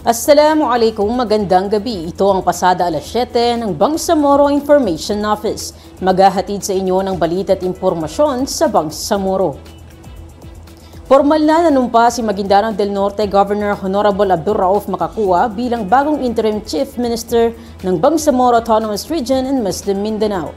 Assalamualaikum, magandang gabi. Ito ang pasada alas 7 ng Bangsamoro Information Office. Maghahatid sa inyo ng balita at impormasyon sa Bangsamoro. Formal na nanumpa si Maguindanao del Norte Governor Honorable Abdurrauf Makakua bilang bagong interim chief minister ng Bangsamoro Autonomous Region in Muslim Mindanao.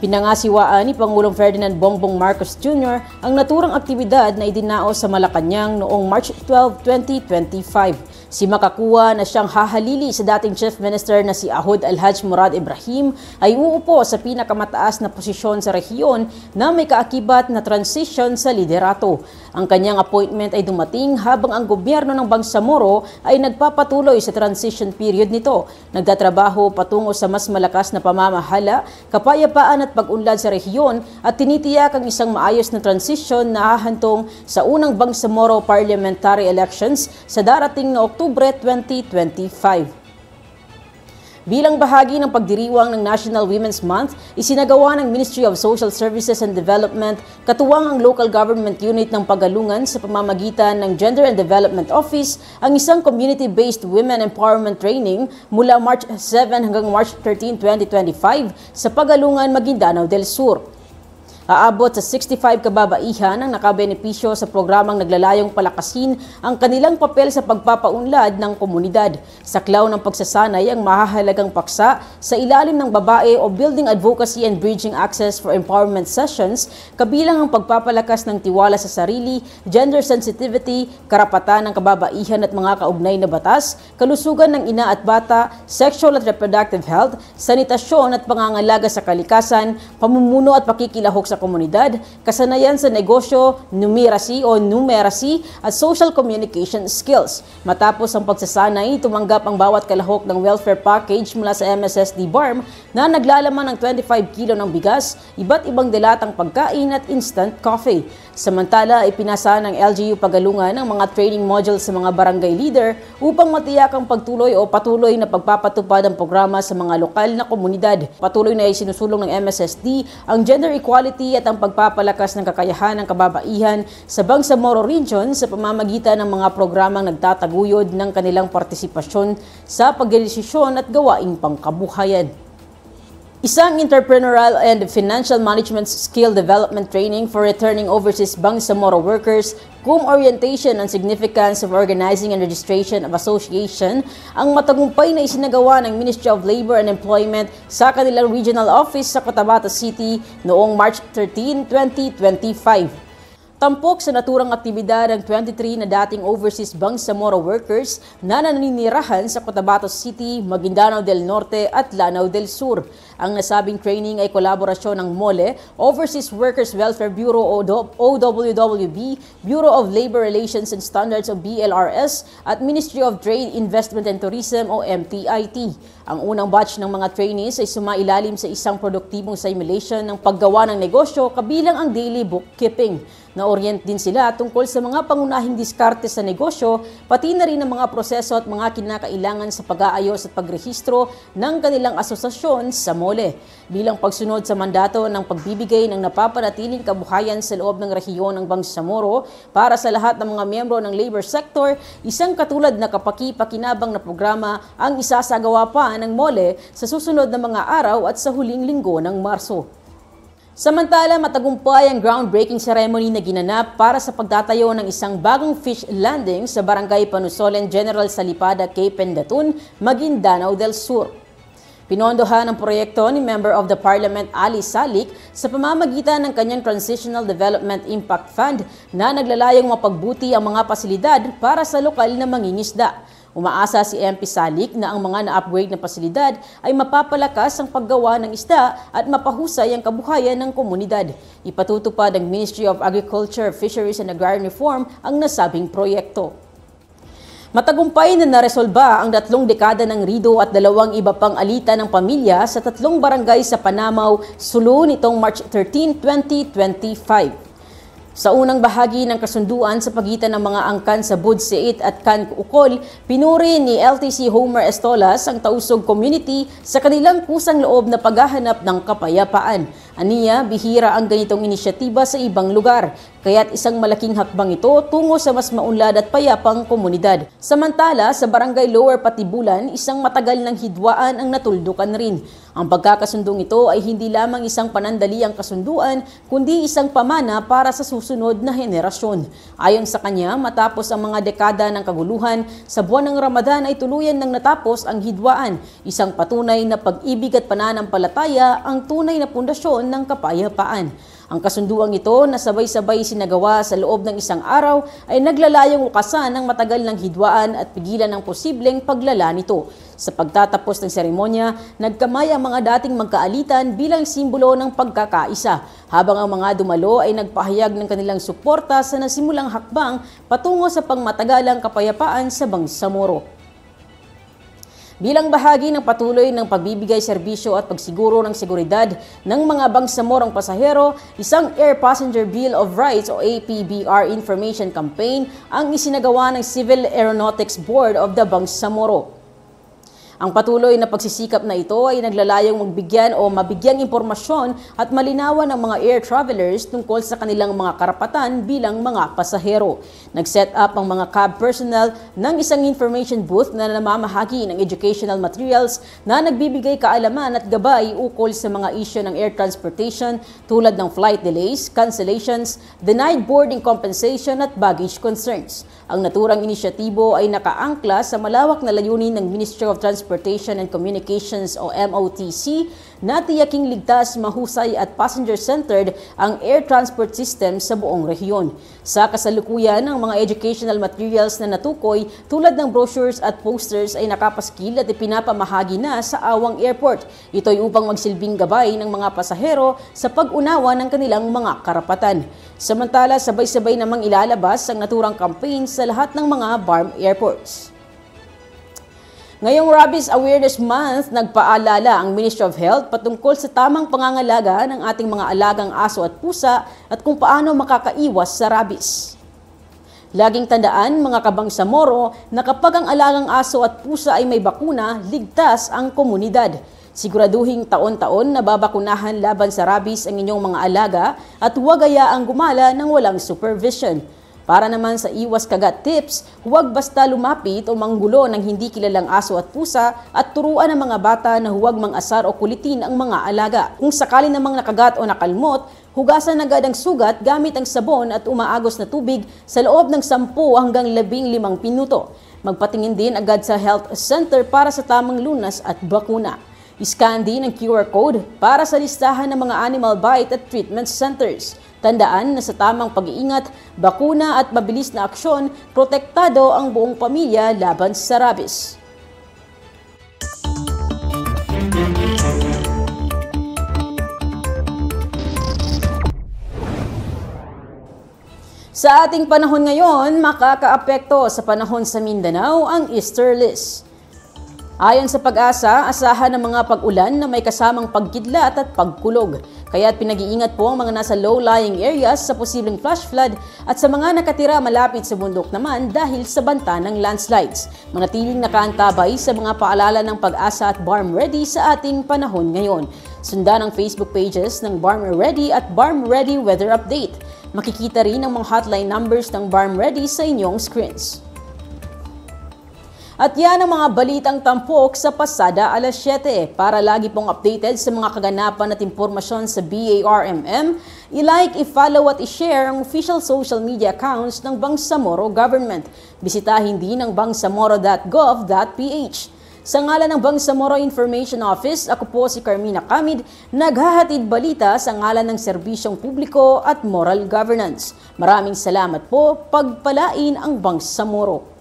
Pinangasiwaan ni Pangulong Ferdinand Bongbong Marcos Jr. ang naturang aktibidad na idinao sa Malacanang noong March 12, 2025. Si Makakua na siyang hahalili sa dating Chief Minister na si Ahod Alhaj Murad Ibrahim ay uupo sa pinakamataas na posisyon sa rehiyon na may kaakibat na transition sa liderato. Ang kanyang appointment ay dumating habang ang gobyerno ng Bangsamoro ay nagpapatuloy sa transition period nito. Nagtatrabaho patungo sa mas malakas na pamamahala, kapayapaan at pag-unlad sa rehiyon at tinitiyak ang isang maayos na transition na hahantong sa unang Bangsamoro parliamentary elections sa darating na Oktubre 2025. Bilang bahagi ng pagdiriwang ng National Women's Month, isinagawa ng Ministry of Social Services and Development katuwang ang local government unit ng Pagalungan sa pamamagitan ng Gender and Development Office ang isang community-based women empowerment training mula March 7 hanggang March 13, 2025 sa Pagalungan, Maguindanao del Sur. Aabot sa 65 kababaihan ang nakabenepisyo sa programang naglalayong palakasin ang kanilang papel sa pagpapaunlad ng komunidad. Saklaw ng pagsasanay ang mahahalagang paksa sa ilalim ng babae o Building Advocacy and Bridging Access for Empowerment Sessions, kabilang ang pagpapalakas ng tiwala sa sarili, gender sensitivity, karapatan ng kababaihan at mga kaugnay na batas, kalusugan ng ina at bata, sexual at reproductive health, sanitasyon at pangangalaga sa kalikasan, pamumuno at pakikilahok sa komunidad, kasanayan sa negosyo, numeracy at social communication skills. Matapos ang pagsasanay, tumanggap ang bawat kalahok ng welfare package mula sa MSSD BARM na naglalaman ng 25 kilo ng bigas, iba't ibang dilatang pagkain at instant coffee. Samantala, ipinasa ng LGU Pagalungan ang mga training modules sa mga barangay leader upang matiyak ang pagtuloy o patuloy na pagpapatupad ng programa sa mga lokal na komunidad. Patuloy na isinusulong ng MSSD ang gender equality at ang pagpapalakas ng kakayahan ng kababaihan sa Bangsamoro Region sa pamamagitan ng mga programang nagtataguyod ng kanilang partisipasyon sa pagdedesisyon at gawaing pangkabuhayan. Isang entrepreneurial and financial management skill development training for returning overseas Bangsamoro workers, cum orientation on significance of organizing and registration of association, ang matagumpay na isinagawa ng Ministry of Labor and Employment sa kanilang regional office sa Cotabato City noong March 13, 2025. Tampok sa naturang aktibidad ng 23 na dating overseas Bangsamoro workers na naninirahan sa Cotabato City, Maguindanao del Norte at Lanao del Sur. Ang nasabing training ay kolaborasyon ng MOLE, Overseas Workers Welfare Bureau o OWWB, Bureau of Labor Relations and Standards o BLRS at Ministry of Trade, Investment and Tourism o MTIT. Ang unang batch ng mga trainees ay sumailalim sa isang produktibong simulation ng paggawa ng negosyo kabilang ang daily bookkeeping. Na-orient din sila tungkol sa mga pangunahing diskarte sa negosyo, pati na rin ang mga proseso at mga kinakailangan sa pag-aayos at pagrehistro ng kanilang asosasyon sa MOLE. Bilang pagsunod sa mandato ng pagbibigay ng napapanatiling kabuhayan sa loob ng rehiyon ng Bangsamoro para sa lahat ng mga miyembro ng labor sector, isang katulad na kapaki-pakinabang na programa ang isasagawa pa ng MOLE sa susunod na mga araw at sa huling linggo ng Marso. Samantala, matagumpay ang groundbreaking ceremony na ginanap para sa pagtatayo ng isang bagong fish landing sa Barangay Panusolen, General Salipada, Cape Pendatun, Maguindanao del Sur. Pinondohan ang proyekto ni Member of the Parliament Ali Salik sa pamamagitan ng kanyang Transitional Development Impact Fund na naglalayong mapagbuti ang mga pasilidad para sa lokal na mangingisda. Umaasa si MP Salik na ang mga na-upgrade na pasilidad ay mapapalakas ang paggawa ng isda at mapahusay ang kabuhayan ng komunidad. Ipatutupad ng Ministry of Agriculture, Fisheries and Agrarian Reform ang nasabing proyekto. Matagumpay na naresolba ang 3 dekada ng rido at 2 iba pang alitan ng pamilya sa 3 barangay sa Panamaw, Sulu nitong March 13, 2025. Sa unang bahagi ng kasunduan sa pagitan ng mga angkan sa Budsiit at Can Ukol, pinuri ni LTC Homer Estolas ang Tausog Community sa kanilang kusang loob na paghahanap ng kapayapaan. Aniya, bihira ang ganitong inisyatiba sa ibang lugar, kaya't isang malaking hakbang ito tungo sa mas maunlad at payapang komunidad. Samantala, sa Barangay Lower Patibulan, isang matagal ng hidwaan ang natuldukan rin. Ang pagkakasundong ito ay hindi lamang isang panandaliang kasunduan, kundi isang pamana para sa susunod na henerasyon. Ayon sa kanya, matapos ang mga dekada ng kaguluhan, sa buwan ng Ramadan ay tuluyan nang natapos ang hidwaan, isang patunay na pag-ibig at pananampalataya ang tunay na pundasyon ng kapayapaan. Ang kasunduang ito na sabay-sabay sinagawa sa loob ng isang araw ay naglalayong ukasan ng matagal ng hidwaan at pigilan ng posibleng paglala nito. Sa pagtatapos ng seremonya, nagkamay ang mga dating magkaalitan bilang simbolo ng pagkakaisa, habang ang mga dumalo ay nagpahayag ng kanilang suporta sa nasimulang hakbang patungo sa pangmatagalang kapayapaan sa Bangsamoro. Bilang bahagi ng patuloy ng pagbibigay serbisyo at pagsiguro ng seguridad ng mga Bangsamorong pasahero, isang Air Passenger Bill of Rights o APBR Information Campaign ang isinagawa ng Civil Aeronautics Board of the Bangsamoro. Ang patuloy na pagsisikap na ito ay naglalayong magbigyan o mabigyang impormasyon at malinawan ng mga air travelers tungkol sa kanilang mga karapatan bilang mga pasahero. Nag-set up ang mga cab personnel ng isang information booth na namamahagi ng educational materials na nagbibigay kaalaman at gabay ukol sa mga isyu ng air transportation tulad ng flight delays, cancellations, denied boarding compensation at baggage concerns. Ang naturang inisyatibo ay nakaangkla sa malawak na layunin ng Ministry of Transportation and Communications o MOTC na tiyaking ligtas, mahusay at passenger-centered ang air transport system sa buong rehiyon. Sa kasalukuyan, ang mga educational materials na natukoy tulad ng brochures at posters ay nakapaskil at ipinapamahagi na sa Awang Airport. Ito ay upang magsilbing gabay ng mga pasahero sa pag-unawa ng kanilang mga karapatan. Samantala, sabay-sabay namang ilalabas ang naturang campaign sa lahat ng mga BARM airports. Ngayong Rabies Awareness Month, nagpaalala ang Ministry of Health patungkol sa tamang pangangalaga ng ating mga alagang aso at pusa at kung paano makakaiwas sa rabies. Laging tandaan, mga Kabangsamoro, na kapag ang alagang aso at pusa ay may bakuna, ligtas ang komunidad. Siguraduhing taon-taon na babakunahan laban sa rabies ang inyong mga alaga at huwag hayaang gumala ng walang supervision. Para naman sa iwas kagat tips, huwag basta lumapit o manggulo ng hindi kilalang aso at pusa at turuan ng mga bata na huwag mang-asar o kulitin ang mga alaga. Kung sakali namang nakagat o nakalmot, hugasan agad ang sugat gamit ang sabon at umaagos na tubig sa loob ng 10 hanggang 15 minuto. Magpatingin din agad sa health center para sa tamang lunas at bakuna. Iscan din ang QR code para sa listahan ng mga animal bite at treatment centers. Tandaan na sa tamang pag-iingat, bakuna at mabilis na aksyon, protektado ang buong pamilya laban sa rabies. Sa ating panahon ngayon, makakaapekto sa panahon sa Mindanao ang easterlies. Ayon sa Pag-asa, asahan ng mga pag-ulan na may kasamang pagkidlat at pagkulog. Kaya't pinag-iingat po ang mga nasa low-lying areas sa posibleng flash flood at sa mga nakatira malapit sa bundok naman dahil sa banta ng landslides. Manatiling nakaantabay sa mga paalala ng Pag-asa at BARM Ready sa ating panahon ngayon. Sundan ang Facebook pages ng BARM Ready at BARM Ready Weather Update. Makikita rin ang mga hotline numbers ng BARM Ready sa inyong screens. At yan ang mga balitang tampok sa pasada alas 7. Para lagi pong updated sa mga kaganapan at impormasyon sa BARMM, i-like, i-follow at i-share ang official social media accounts ng Bangsamoro Government. Bisitahin din ang bangsamoro.gov.ph. Sa ngalan ng Bangsamoro Information Office, ako po si Carmina Camid, naghahatid balita sa ngalan ng serbisyong publiko at moral governance. Maraming salamat po, pagpalain ang Bangsamoro.